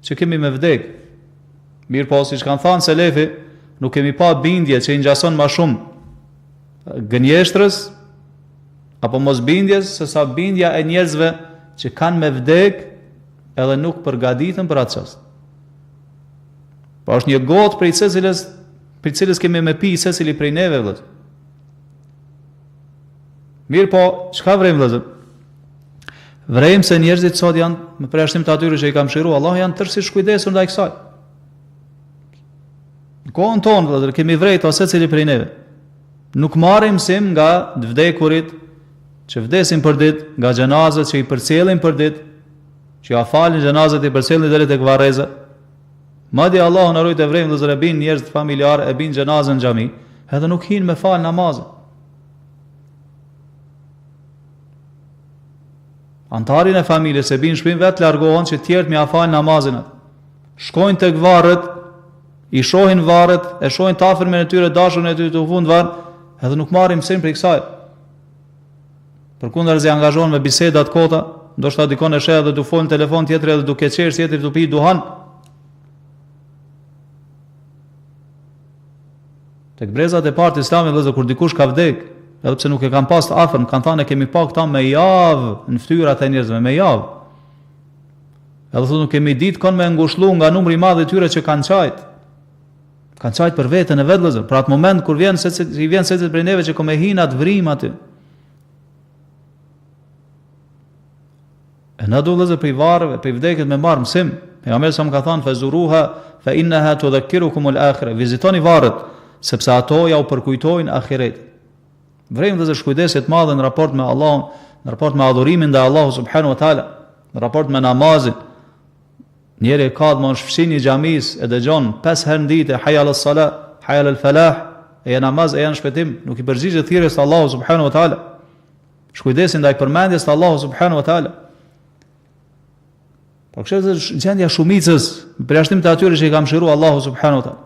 që kemi me vdek. Mirë po, siç kanë thënë selefi, nuk kemi pa bindje që i ngjason më shumë gënjeshtrës apo mos bindjes se sa bindja e njerëzve që kanë me vdek edhe nuk përgatiten për atë çast. Po është një gotë prej cilës kemi me pi secili prej neve, vëllazër. Mirë po, çka vrem, vëllazër? Vrem se njerëzit sot janë, me përjashtim të atyre që i ka mëshiruar Allah, janë tërësisht shkujdesur ndaj kësaj. Në kohën tonë, vëllazër, kemi vrejtur secili prej neve. Nuk marrim mësim nga të vdekurit që vdesin për ditë, nga xhenazat që i përcjellin për ditë, që ja falin xhenazat i përcjellin deri tek varreza. Madje Allahu na ruaj të vrejmë, vëllazër, e bin njerëz familjarë, e bin xhenazën në xhami, edhe nuk hin me fal namazin. Antarin e familjes e bin shpinë vetë largohen që tjertë me afal namazin. Shkojnë tek varret, i shohin varret, e shohin të afërmen e tyre, dashurën e tyre të fund varr, edhe nuk marrin mësim për kësaj. Përkundërzi angazhohen me biseda të kota, ndoshta dikon e sheh edhe du fol në telefon, tjetri edhe duke qerë, tjetri du pi duhan. Tek brezat e parë të Islamit, vëllezër, kur dikush ka vdek, edhe pse nuk e kanë pas të afër, kanë thënë kemi pa këta me javë në fytyrat e njerëzve, me javë. Edhe thonë nuk kemi ditë kon me ngushëllu nga numri i madh i tyre që kanë çajt. Kanë çajt për veten e vet, vëllezër, për atë moment kur vjen secili prej neve që komë hin atë vrim aty. E na do vëllezër për varreve, për vdekjet me marr mësim. Pejgamberi sa më ka thënë fazuruha fa innaha tudhakkirukum al-akhirah. Vizitoni varret, sepse ato ja u përkujtojnë ahiretin. Vrem dhe shkujdesje të madhe në raport me Allahun, në raport me adhurimin ndaj Allahut subhanahu wa taala, në raport me namazin. Njeri ka të mos fshin në xhamis e dëgjon 5 herë në ditë hayya ala salah, hayya ala falah, e namaz e janë shpëtim, nuk i përgjigjet thirrjes së Allahut subhanahu wa taala. Shkujdesin ndaj përmendjes së Allahut subhanahu wa taala. Por kështu është gjendja shumicës, përjashtim të atyre që i ka mëshiruar Allahu subhanahu wa taala.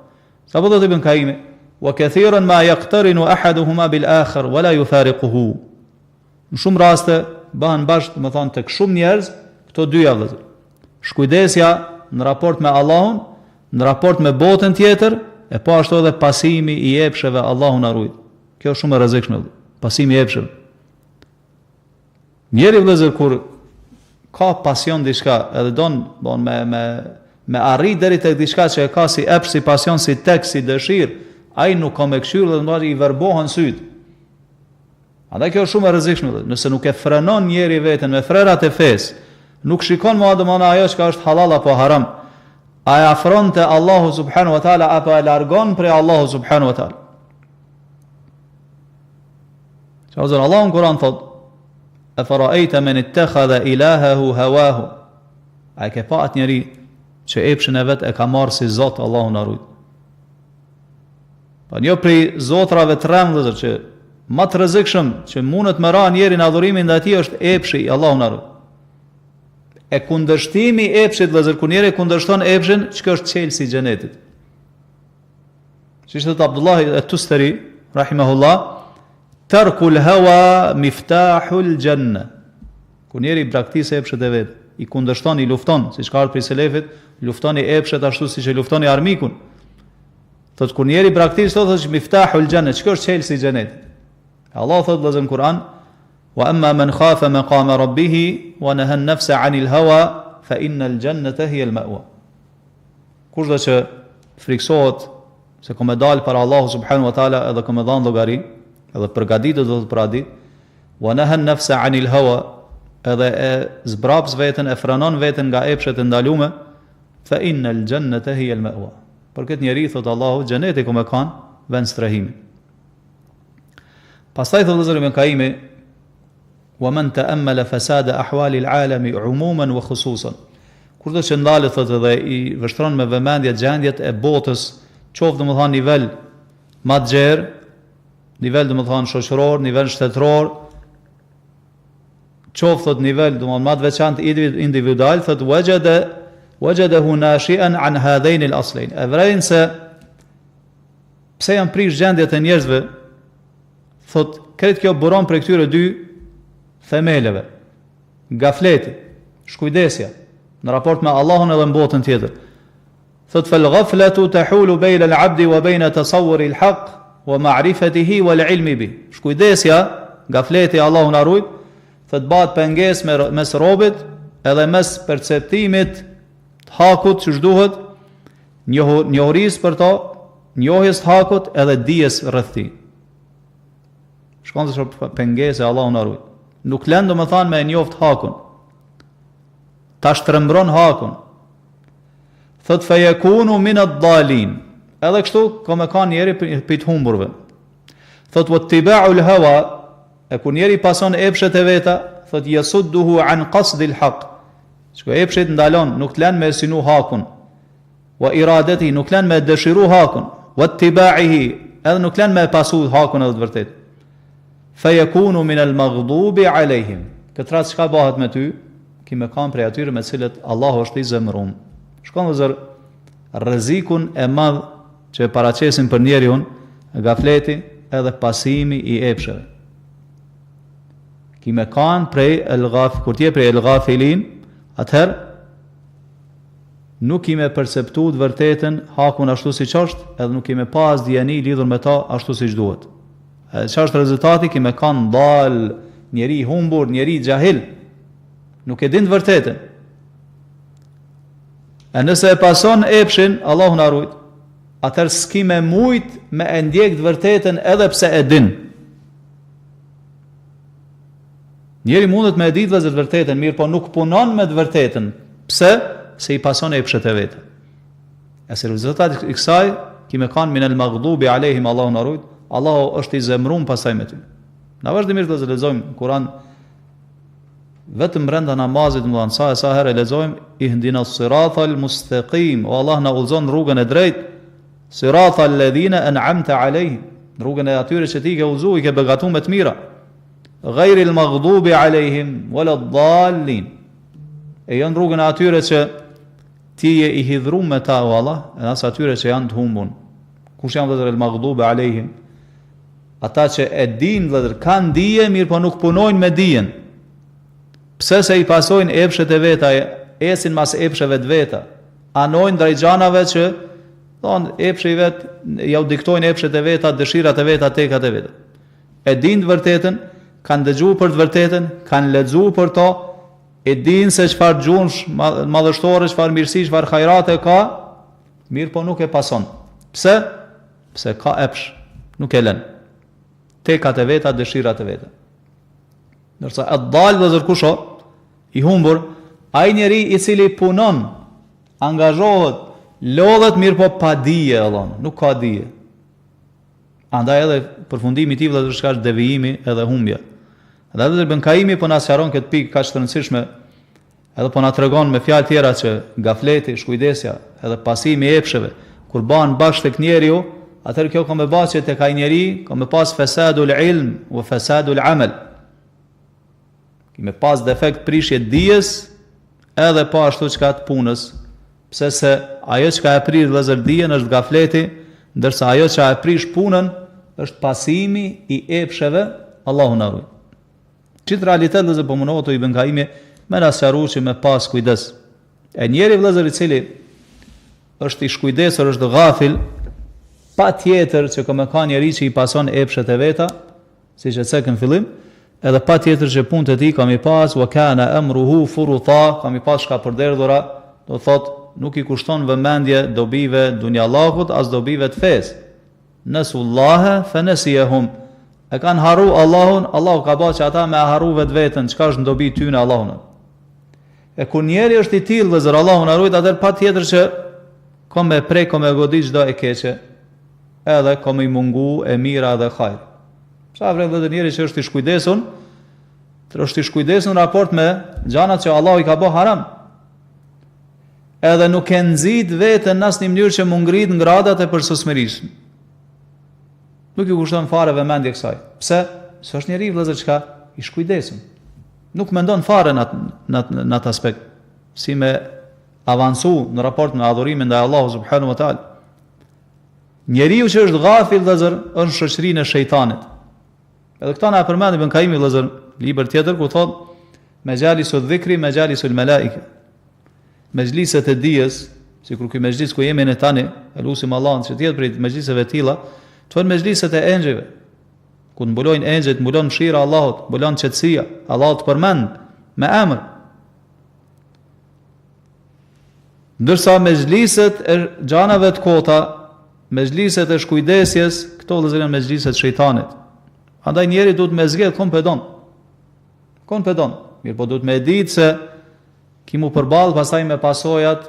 Sapo do të Ibn Kaimi, wa kathiran ma yaqtarinu ahaduhuma bil akhar wala yufariquhu. Në shumë raste bëhen bashkë, do të thonë tek shumë njerëz këto dyja, vëllezër. Shkujdesja në raport me Allahun, në raport me botën tjetër, e po ashtu edhe pasimi i epsheve, Allahu na ruaj. Kjo është shumë e rrezikshme, pasimi i epsheve. Njeri, vëllezër, kur ka pasion diçka, edhe don me arrit deri tek diçka që e ka si epsh, si pasion, si tek, si dëshirë, ai nuk ka me këshyrë dhe ndonjë i verbohen syt. Andaj kjo është shumë e rrezikshme. Nëse nuk e frenon njeri veten me frerat e fesë, nuk shikon më adëmona ajo që është halal apo haram, a e afron te Allahu subhanahu wa taala apo e largon prej Allahu subhanahu wa taala. Çfarë Allahu në Kur'an thot: "E fara'aita man ittakhadha ilahahu hawahu." Ai ke pa atë njeri që epshin e vet e ka marrë si Zot, Allahu na ruaj. Po një prej zotrave të rrembullër që më të rrezikshëm që mundet më ra njeri në adhurimin ndaj tij është epshi, Allahu na ruaj. E kundërshtimi i epshit, vëllezër, kur njeriu kundërshton epshin, çka është çelësi i xhenetit. Si thot Abdullah at-Tustari, rahimahullah, tarkul hawa miftahul janna. Kur njeriu praktikon epshet e vet, i kundërshton, i lufton, siç ka ardhur prej selefit, luftoni epshet ashtu siç e luftoni armikun. Thot kur njeriu praktikon, thotë miftahul janna, çka është çelësi i xhenetit. Allah thot vëllezër në Kur'an, wa amma man khafa maqama rabbih wa naha an-nafsa 'anil hawa fa innal jannata hiya al-ma'wa. Kushdo që friksohet se ka më dal para Allahu subhanahu wa taala edhe ka më dhënë llogari, edhe përgatitet do të pra ditë, wa naha an-nafsa 'anil hawa, edhe e zbraps veten, e frenon veten nga epshet e ndalume, fa innal jannata hiya al-ma'wa. Për këtë njerëz thot Allahu, xheneti ku më kanë vend strehimi. Pastaj thot Zoti Ibn Kaimi, wa man ta'ammala fasada ahwali al-alami umuman wa khususan. Kurdo që ndalet thot edhe i vështron me vëmendje gjendjet e botës, qoftë domethënë nivel madxher, nivel domethënë shoqëror, nivel shtetëror, qoftë thot nivel domethënë më të veçantë individual, thot wajadahu nashi'an an hadain al-aslain. Evrein se pse janë prish gjendjet e njerëzve, thot këtë kjo buron për këtyre dy themeleve. Gafleti, shkujdesja në raport me Allahun edhe në botën tjetër. Thot fal ghaflatu tahulu bayna al-'abdi wa bayna tasawwuri al-haqq wa ma'rifatihi wal 'ilmi bih. Shkujdesja, gafleti, Allahu na ruaj, thot bëhet pengesë mes robit edhe mes perceptimit të hakut që duhet, njohurisë për to, njohjes të hakut edhe dijes rreth tij. Shkon se pengesë Allahu na ruaj. Nuk lën domethënë me njoft hakun. Ta shtrembron hakun. Thot fa yakunu min ad-dalin. Edhe kështu ka me kanë njeri për të humburve. Thot wattiba'u al-hawa, e kur njeri pason epshet e veta, thot yasudduhu an qasd al-haq. Çka epshet ndalon, nuk lën me sinu hakun. Wa iradati, nuk lën me dëshiru hakun. Wattiba'ihi, edhe nuk lën me pasu hakun edhe të vërtet. Fa yakunu min al-maghdubi alayhim. Këtë rast çka bëhet me ty? Ki me kanë prej atyre me cilët Allahu është i zemërum. Shkon vëzër rrezikun e madh që paraqesin për njeriu gafleti edhe pasimi i epsheve. Ki me kanë prej kur ti je prej el-ghafilin, atëherë nuk i me perceptu të vërtetën hakun ashtu siç është, edhe nuk i me pas dijeni lidhur me ta ashtu siç duhet. Çfarë është rezultati? Ki me kanë dal, njeri humbur, njeri xahil, nuk e din të vërtetën. E nëse e pason epshin, Allahu na ruaj, atëherë s'ki me mujt me e ndjek të vërtetën edhe pse e din. Njeri mundet me e ditë vëzër të vërtetën, mirë po nuk punon me të vërtetën. Pse? Se i pason epshet e vetë. E se rezultati i kësaj, ki me kanë min al-maghdubi alayhim, Allahu na ruaj, Allahu është i zemrum pasaj me ty. Na vazhdimisht do të lexojmë Kur'an vetëm brenda namazit, më dhanë sa herë lexojmë ihdina as-siratal mustaqim, o Allah na udhëzon rrugën e drejtë, siratal ladhina an'amta alayhim, rrugën e atyre që ti ke udhëzuar, i ke begatuar me të mira. Ghayril maghdubi alayhim waladdallin. E janë rrugën e atyre që ti je i hidhur me ta, o Allah, e as atyre që janë të humbun. Kush janë vëllezër el maghdubi alayhim? Ata që e din vëllezër, kanë dije, mirë po nuk punojnë me dijen. Pse se i pasojnë epshet e veta, esin mas epsheve të veta, anojnë drejt xhanave që thonë epshi i vet, ja u diktojnë epshet e veta, dëshirat e veta, tekat e veta. E din të vërtetën, kanë dëgjuar për të vërtetën, kanë lexuar për to, e din se çfarë gjunsh madhështore, çfarë mirësi, çfarë hajrate ka, mirë po nuk e pason. Pse? Pse ka epsh, nuk e lën. Tekat e veta, dëshirat e veta. Nërsa e dalë dhe zërkusho, i humbur, ai njeri i cili punon, angazhohet, lodhet, mirë po pa dije, nuk ka dije. Andaj edhe përfundimi tij vëllezër shka është devijimi edhe humbja. Edhe Ibn Ibn Kaimi po na sqaron këtë pikë kaq të rëndësishme, edhe po na tregon me fjalë tjera që gafleti, shkujdesja, edhe pasimi i epsheve, kur bahen bashkë tek njeriu, atëherë kjo ka me bazë tek ai njeri, ka me pas fasadul ilm wa fasadul amal. Ki me pas defekt prishje dijes edhe po ashtu çka të punës, pse se ajo çka e prish vëllazër dijen është gafleti, ndërsa ajo që e prish punën është pasimi i epsheve, Allahu na ruaj. Qitë realitet vëllazër po mundohet të Ibn Kaimi me na sqaruar që me pas kujdes. E njeri vëllazër i cili është i shkujdesur, është ghafil, pa tjetër që këmë ka njeri që i pason epshet e veta, si që cekë në fillim, edhe pa tjetër që punë të ti kam i pas, wa kana amruhu furuta, kam i pas shka përderdhura, do thot, nuk i kushton vëmendje dobive dunjallahut, as dobive të fes. Nësullahe, fe nesihum. E kanë haru Allahun, Allahu ka ba që ata me haru vetë vetën, qka është në dobi ty në Allahun. E kur njeri është i tilë dhe zërë Allahun arrujt, atër pa tjetër që kom me prej, kom me godi qdo e keqe, edhe kom i mungu e mira dhe khajr. Sa vrej dhe njeri që është i shkujdesun, është i shkujdesun raport me gjanat që Allahu i ka bo haram. Edhe nuk e nëzit vetën në asë një mënyrë që mungrit në gradat e përsosmërisë. Nuk i kushton fare vëmendje kësaj. Pse? Se është njeri vëllezër çka i shkujdesun. Nuk mendon fare në atë aspekt, si me avancu në raport me adhurimin ndaj Allahu subhanahu wa taala. Njeriu që është ghafil vëllezër është në shoqërinë e shejtanit. Edhe këta na përmend Ibn Kaimi vëllezër, libër tjetër ku thotë majalisu dhikri, majalisul malaika. Mejliset e dijes, sikur ky mejlis ku jemi ne tani, elusim Allahun që të jetë prej mejliseve të tilla, të janë mejliset e engjëjve, ku të mbulojnë engjëjt, mbulon mëshira e Allahut, mbulon qetësia, Allahu të përmend me emër. Ndërsa mejliset e xhanave të kota, mejliset e shkujdesjes, këto vëllezër janë mejliset e shejtanit. Andaj njeri duhet me zgjedh kon pedon. Kon pedon. Mirë, po duhet me ditë se ki mu përballë pastaj me pasojat,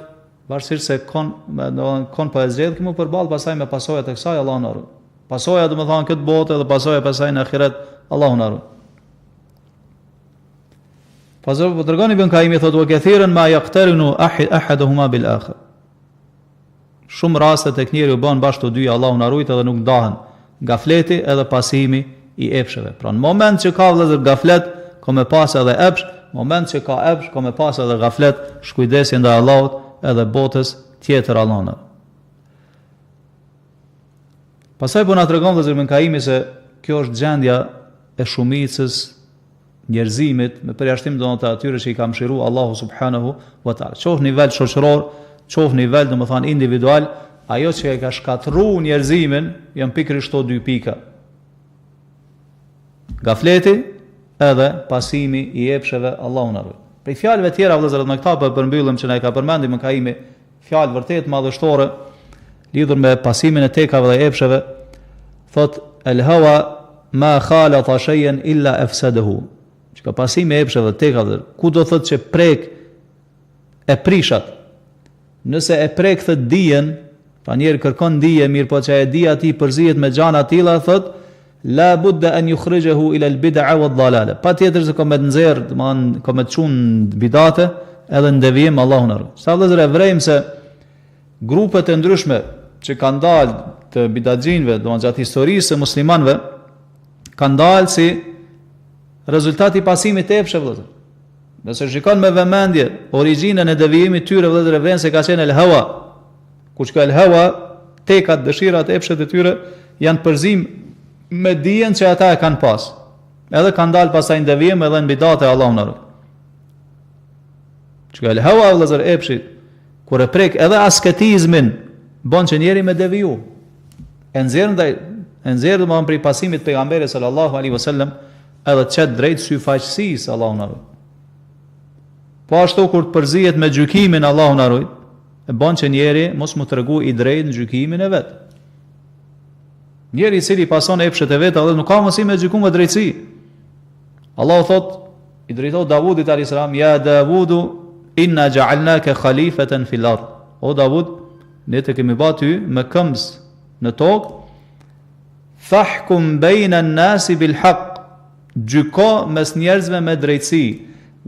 varësisht se kon po e zgjedh, ki mu përballë pastaj me pasojat e kësaj, Allahu na ruaj. Pasoja do të thonë këtë botë dhe pasoja pastaj në ahiret, Allahu na ruaj. Pastaj po tregon Ibn Kaimi thotë wa kathiran ma yaqtarinu ahaduhuma bil akhar. Shumë raste tek njeriu bën bashkë të dy, Allahu na ruaj, edhe nuk ndahen gafleti edhe pasimi i epsheve. Pra në moment që ka vëllezër gaflet, ka me pas edhe epsh, moment që ka epsh, ka me pas edhe gaflet, shkujdesje ndaj Allahut edhe botës tjetër Allahu na. Pastaj po na tregon vëllezër Ibn Kaimi se kjo është gjendja e shumicës njerëzimit me përjashtim domethënë atyre që i ka mëshiruar Allahu subhanahu wa taala. Qof nivel shoqëror, qof nivel domethënë individual, ajo që e ka shkatërruar njerëzimin janë pikërisht këto dy pika. Gafleti edhe pasimi i epsheve, Allahu na ruaj. Për fjalëve tjera vëllezër me këta po përmbyllim që na i ka përmendur Ibn Kaimi fjalë vërtet madhështore lidhur me pasimin e tekave dhe epsheve, thot el hawa ma khalata shay'an illa afsadahu. Që pasimi i epsheve dhe tekave, ku do thot që prek e prishat. Nëse e prek thot dijen, pra njeri kërkon dije, mirë po që e dija ti përzihet me gjana të tilla, thot la budda an yukhrijahu ila al bid'a wa ad-dalala. Patjetër se komet nxjerr, domthon komet çun bidate edhe në devijim, Allahu na ruaj. Sa vëllezër e vrejmë se grupet e ndryshme që kanë dalë të bidaxhinëve, domthon gjatë historisë së muslimanëve, kanë dalë si rezultati i pasimit të epsheve vëllezër. Nëse shikon me vëmendje origjinën e devijimit tyre vëllezër e vren se ka qenë el hawa. Kur ka el hawa, tekat, dëshirat, epshet e tyre janë përzim me dijen që ata e kanë pas. Edhe kanë dalë pasaj në devijim edhe në bidate Allahu na ruaj. Që el hawa vëllezër epshit, kur e prek edhe asketizmin, bën që njeri me deviju. E nxjerr më prej pasimit pejgamberit sallallahu alaihi wasallam, edhe çet drejt syfaqësisë Allahu na ruaj. Po ashtu kur të përzihet me gjykimin Allahu na ruaj, e bën që njeri mos mu tregu i drejt në gjykimin e vet. Njeri i cili pason epshet e veta dhe nuk ka mundësi me gjykuar me drejtësi. Allahu thot i drejtoi Davudit alayhis salam, ya Davudu inna ja'alnaka khalifatan fil ard. O Davud, ne të kemi bërë ty me këmbës në tokë, fahkum bayna an-nasi bil haqq, gjyko mes njerëzve me drejtësi,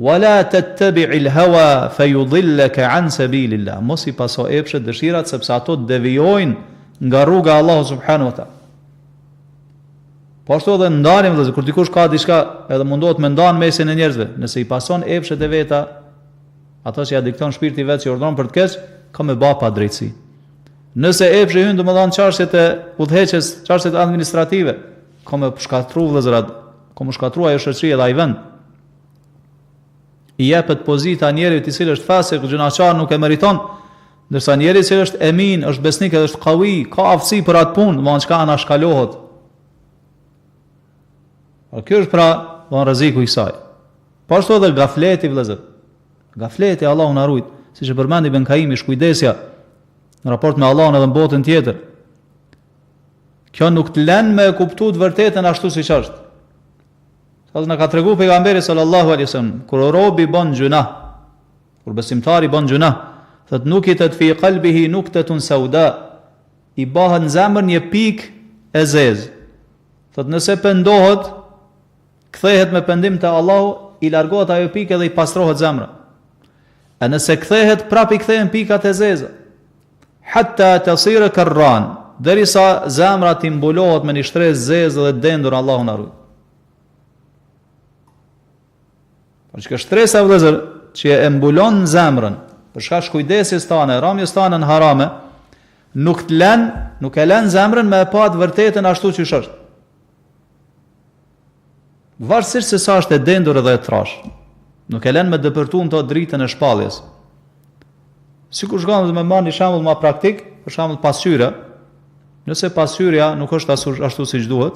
wala tattabi'il hawa fayudillaka an sabilillah. Mos i paso epshet dëshirat sepse ato të devijojnë nga rruga e Allahut subhanahu wa taala. Po ashtu edhe ndalim vëllezër, kur dikush ka diçka edhe mundohet me ndan mesin e njerëzve, nëse i pason epshet e veta, Ato që ja dikton shpirti vetë që urdhon për të keq, ka me ba pa drejtësi. Nëse epshi hyn domethënë çështjet e udhëheqjes, çështjet administrative, ka me shkatru vëllezërat, ka me shkatru ajo shoqëri dhe ai vend. I jepet pozita njerit i cili është fasik, gjunaqar, nuk e meriton, ndërsa njeri i cili është emin, është besnik edhe është qawi, ka aftësi për atë punë, domethënë çka anashkalohet. Kjo është pra von rreziku i kësaj. Po ashtu edhe gafleti vëllezër. Gafleti Allahu na ruaj, siç e përmendi Ibn Kaimi, shkujdesja në raport me Allahun edhe në botën tjetër. Kjo nuk të lën me kuptuar të vërtetën ashtu siç është. Sa na ka treguar pejgamberi sallallahu alaihi wasallam, kur robi bën gjuna, kur besimtari bën gjuna, thot nuk i tet fi qalbihi nuktatun sauda, i bëhet në zemër një pikë e zezë. Thot nëse pendohet, kthehet me pendim te Allahu, i largohet ajo pikë dhe i pastrohet zemra. E nëse kthehet, prap i kthehen pikat e zeza. Hatta tasira karran, derisa zemra ti mbulohet me një shtresë zezë dhe dendur, Allahu na ruaj. Por që shtresa vëllezër që e mbulon zemrën, për shkak kujdesjes tane, ramjes tane në harame, nuk e lën zemrën me e pa të vërtetën ashtu siç është. Varësisht se sa është e dendur edhe e trash, nuk e lën me dëpërtuar të dritën e shpalljes. Sikur shkon me marr një shembull më praktik, për shembull pasqyra. Nëse pasqyrja nuk është ashtu siç duhet,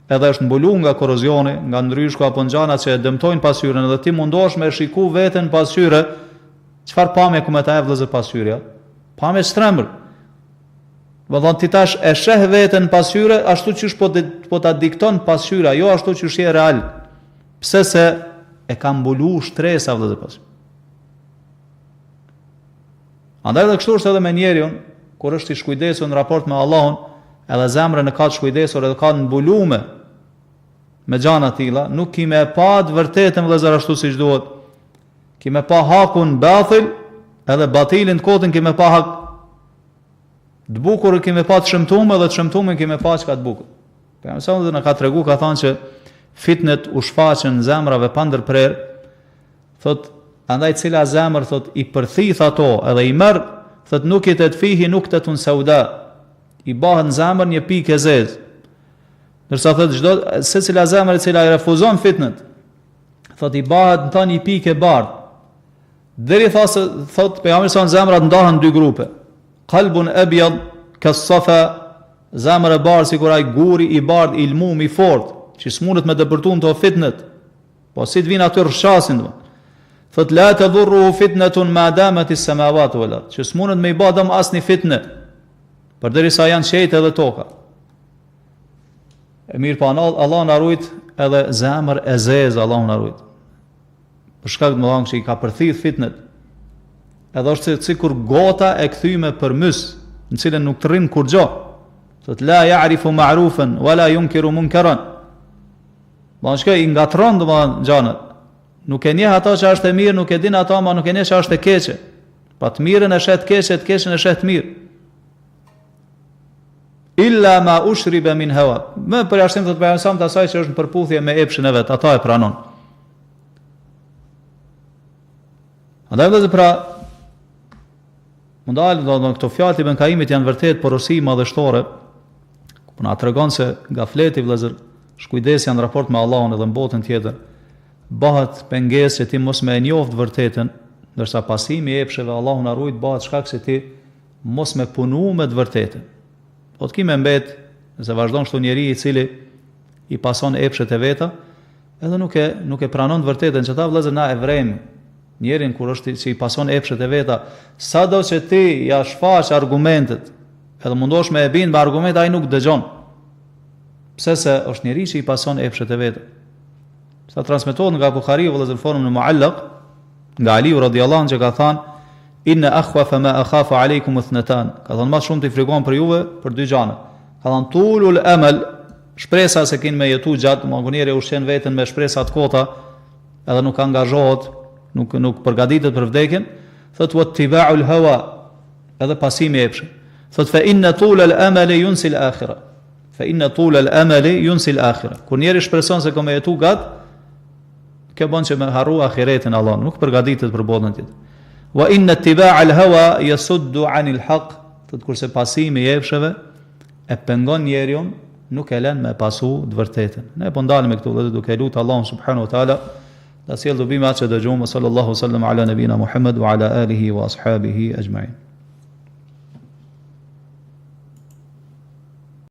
edhe është mbuluar nga korozioni, nga ndryshku apo ngjana që e dëmtojnë pasqyrën, edhe ti mundohesh me shiku veten pasqyrë, çfarë pamje ku me ta e vëllezër pasqyrja? Pamje strembër. Vëllai ti tash e sheh veten pasqyrë ashtu siç po ta dikton pasqyra, jo ashtu siç është real. Pse se e ka mbuluar shtresa vëllezër pasqyrë. Andaj edhe kështu është edhe me njeriun, kur është i shkujdesur në raport me Allahun, edhe zemrën e ka të shkujdesur edhe ka të mbulume me gjana tilla, nuk ki me pa të vërtetën vëllezër ashtu siç duhet. Ki me pa hakun batil, edhe batilin të kotën ki me pa hak. Të bukur ki me pa të shëmtuar dhe të shëmtuar ki me pa çka të bukur. Pejgamberi na ka treguar, ka thënë që fitnet u shfaqen në zemrave pa ndërprer. Thot andaj cila zemër thot i përthith ato edhe i merr, thot nuk i tet fihi nuktatun sauda, i bëhet në zemër një pikë e zezë. Ndërsa thot secila zemër e cila i refuzon fitnet, thot i bëhet në një pikë e bardhë. Deri thot pejgamberi sa zemrat ndahen në dy grupe. Qalbun abyad kas-safa, zemra e bardhë sikur ai guri i bardhë i lmum i fortë, që smundet me dëpërtuar to fitnet. Po si të vinë aty rrshasin. Thot la tadurru fitnatun ma damat as-samawati wal ard. Që smundet me i bë dëm asnjë fitnë, përderisa janë qejtë edhe toka. E mirë pa Allah na ruajt edhe zemër e zezë, Allah na ruajt. Për shkak të mëdhank që i ka përthith fitnet. Edhe është sikur gota e kthyme për mys, në cilën nuk të rrin kur gjë. Thot la ya'rifu ma'rufan wala yunkiru munkaran. Don shkë i ngatron domethënë gjanat. Nuk e njeh ato që është e mirë, nuk e din ato, ma nuk e njeh që është e keqe. Pa të mirën e shet keqe, të keqen e shet mirë. Illa ma ushribe min hawa. Më përjashtim të përjashtim të asaj që është në përputhje me epshin e vetë, ata e pranon. Andaj vëllezër, pra mundal do këto fjalë të Ibn Kaimit janë vërtet porosi madhështore. Po na tregon se gafleti vëllezër, shkujdesja në raport me Allahun edhe në botën tjetër, bëhet pengesë që ti mos me e njoft vërtetën, ndërsa pasimi i epsheve Allahu na ruaj bëhet shkak se ti mos me punu me të vërtetën. Po të kimë mbet, nëse vazhdon kështu njeriu i cili i pason epshet e veta, edhe nuk e pranon të vërtetën, që ta vëllezër na e vrem njerin kur është që i pason epshet e veta, sado që ti ja shfaq argumentet, edhe mundosh me e bind me argumente, ai nuk dëgjon. Pse se është njeriu që i pason epshet e veta. Sa transmetohet nga Buhariu vëllezër formë në Muallaq, nga Aliu radhiyallahu anhu që ka thënë inna akhwafa ma akhafu alaykum ithnatan. Ka thënë më shumë të frikon për juve për dy gjëra. Ka thënë tulul amal, shpresa se kin me jetu gjatë, mungonjeri ushqen veten me shpresa të kota, edhe nuk angazhohet, nuk përgatitet për vdekjen. Thot wattiba'ul hawa, edhe pasimi i epshit. Thot fa inna tulal amali yunsi al-akhirah. Fa inna tulal amali yunsi al-akhirah. Kur njeri shpreson se ka me jetu gat, Kjo bën që me harru ahiretin Allah, nuk përgatitet për botën tjetër. Wa inna ittiba' al-hawa yasuddu 'anil haqq, kurse pasimi i efshëve e pengon njeriu, nuk e lën me pasu të vërtetën. Ne po ndalemi këtu dhe duke lutur Allahun subhanahu wa taala ta sjellë dobimë atë që dëgjojmë. Sallallahu sallam ala nabina Muhammad wa ala alihi wa ashabihi ajma'in.